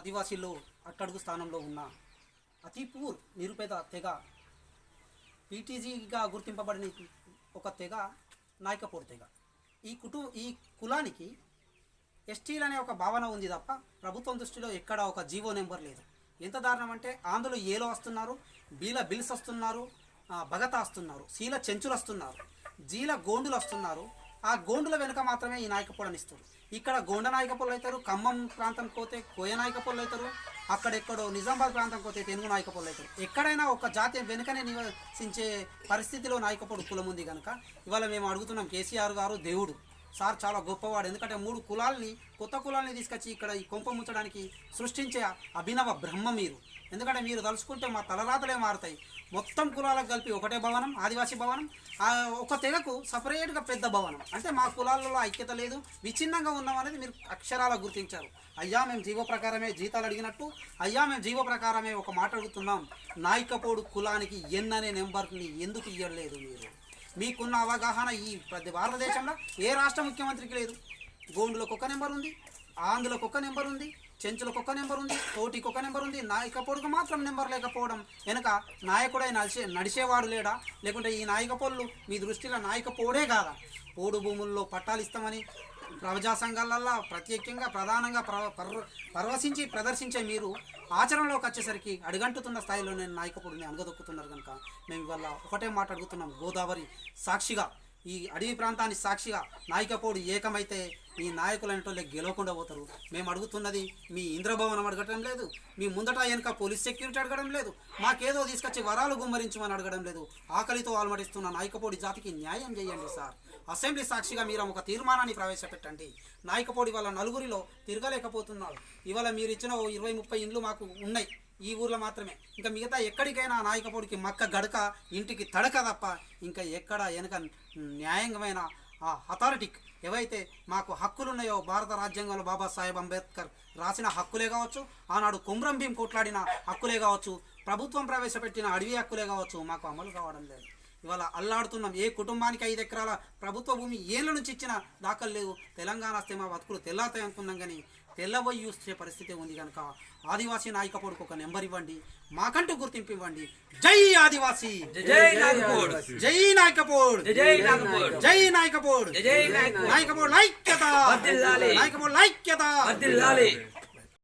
ఆదివాసీలు అట్టడుగు స్థానంలో ఉన్న అతిపూర్ నిరుపేద తెగ పీటీజీగా గుర్తింపబడిన ఒక తెగ నాయకపోడు తెగ. ఈ కులానికి ఎస్టీలు అనే ఒక భావన ఉంది తప్ప ప్రభుత్వం దృష్టిలో ఎక్కడ ఒక జీవో నెంబర్ లేదు. ఎంత దారుణం అంటే ఆంధ్రులు ఏలో వస్తున్నారు, బీల బిల్స్ వస్తున్నారు, భగత వస్తున్నారు, సీల చెంచులు వస్తున్నారు, జీల గోండులు వస్తున్నారు. ఆ గోండుల వెనుక మాత్రమే ఈ నాయకపోళ్ళని ఇస్తారు. ఇక్కడ గోండ నాయకపోళ్ళు అవుతారు, ఖమ్మం ప్రాంతం పోతే కోయ నాయకపోళ్ళు అవుతారు, అక్కడెక్కడో నిజామాబాద్ ప్రాంతం పోతే తెలుగు నాయకపోళ్ళు అవుతారు. ఎక్కడైనా ఒక జాతి వెనుకనే నివసించే పరిస్థితిలో నాయకపోడు కులం ఉంది కనుక ఇవాళ మేము అడుగుతున్నాం, కేసీఆర్ గారు దేవుడు సార్ చాలా గొప్పవాడు. ఎందుకంటే 3 కులాల్ని కొత్త కులాల్ని తీసుకొచ్చి ఇక్కడ ఈ కొంప ముంచడానికి సృష్టించే అభినవ బ్రహ్మ మీరు. ఎందుకంటే మీరు తలుచుకుంటే మా తలరాతలే మారుతాయి. మొత్తం కులాలకు కలిపి ఒకటే భవనం, ఆదివాసీ భవనం, ఒక తెగకు సపరేట్గా పెద్ద భవనం. అంటే మా కులాలలో ఐక్యత లేదు, విచ్ఛిన్నంగా ఉన్నాం అనేది మీరు అక్షరాల గుర్తించారు. అయ్యా మేము జీవో ప్రకారమే జీతాలు అడిగినట్టు, అయ్యా మేము జీవో ప్రకారమే ఒక మాట అడుగుతున్నాం, నాయకపోడు కులానికి అనే నెంబర్ని ఎందుకు ఇవ్వలేదు మీరు? మీకున్న అవగాహన ఈ భారతదేశంలో ఏ రాష్ట్ర ముఖ్యమంత్రికి లేదు. గోండులకు ఒక నెంబర్ ఉంది, ఆంధ్రులకు ఒక నెంబర్ ఉంది, చెంచులకు ఒక నెంబర్ ఉంది, తోటికి ఒక నెంబర్ ఉంది. నాయకపోడుకు మాత్రం నెంబర్ లేకపోవడం వెనుక నాయకుడై నడిచేవాడు లేడా? లేకుంటే ఈ నాయకపోళ్ళు మీ దృష్టిలో నాయకపోడే కాదా? పోడు భూముల్లో పట్టాలు ఇస్తామని ప్రజా సంఘాలల్లో ప్రత్యేకంగా ప్రధానంగా పరవశించి ప్రదర్శించే మీరు ఆచరణలోకి వచ్చేసరికి అడుగంటుతున్న స్థాయిలో నేను నాయకపోడిని అనగదొక్కుతున్నారు కనుక మేము ఇవాళ ఒకటే మాట అడుగుతున్నాం. గోదావరి సాక్షిగా, ఈ అడవి ప్రాంతాన్ని సాక్షిగా నాయకపోడు ఏకమైతే ఈ నాయకులు అనేటోళ్ళే గెలవకుండా పోతారు. మేము అడుగుతున్నది మీ ఇంద్రభవనం అడగడం లేదు, మీ ముందట వెనుక పోలీస్ సెక్యూరిటీ అడగడం లేదు, మాకేదో తీసుకొచ్చి వరాలు గుమ్మరించమని అడగడం లేదు. ఆకలితో ఆల్మడిస్తున్న నాయకపోడి జాతికి న్యాయం చేయండి సార్. అసెంబ్లీ సాక్షిగా మీరు ఒక తీర్మానాన్ని ప్రవేశపెట్టండి. నాయకపోడి వాళ్ళ నలుగురిలో తిరగలేకపోతున్నారు. ఇవాళ మీరు ఇచ్చిన 20-30 ఇండ్లు మాకు ఉన్నాయి ఈ ఊర్లో మాత్రమే. ఇంకా మిగతా ఎక్కడికైనా నాయకపోడికి మక్క గడక ఇంటికి తడక తప్ప ఇంకా ఎక్కడ వెనక న్యాయంగమైన అథారిటీకి ఏవైతే మాకు హక్కులు ఉన్నాయో భారత రాజ్యాంగంలో బాబాసాహెబ్ అంబేద్కర్ రాసిన హక్కులే కావచ్చు, ఆనాడు కొమ్రం భీం కొట్లాడిన హక్కులే కావచ్చు, ప్రభుత్వం ప్రవేశపెట్టిన అడవి హక్కులే కావచ్చు, మాకు అమలు కావడం లేదు. ఇవాళ అల్లాడుతున్నాం. ఏ కుటుంబానికి 5 ఎకరాల ప్రభుత్వ భూమి ఏళ్ళ నుంచి ఇచ్చిన దాఖలు లేవు. తెలంగాణ వస్తే మా బతుకులు తెల్లాతాయి అనుకున్నాం, కానీ తెల్లబోయి చూసే పరిస్థితి ఉంది కనుక ఆదివాసీ నాయకపోడుకు ఒక నెంబర్ ఇవ్వండి, మాకంటూ గుర్తింపు ఇవ్వండి. జై ఆదివాసీ, జై నాయకపోడు, జై నాయకపోడు, జై నాయకపోడు, నాయకపోడు ఐక్యత, నాయకపోడు ఐక్యత.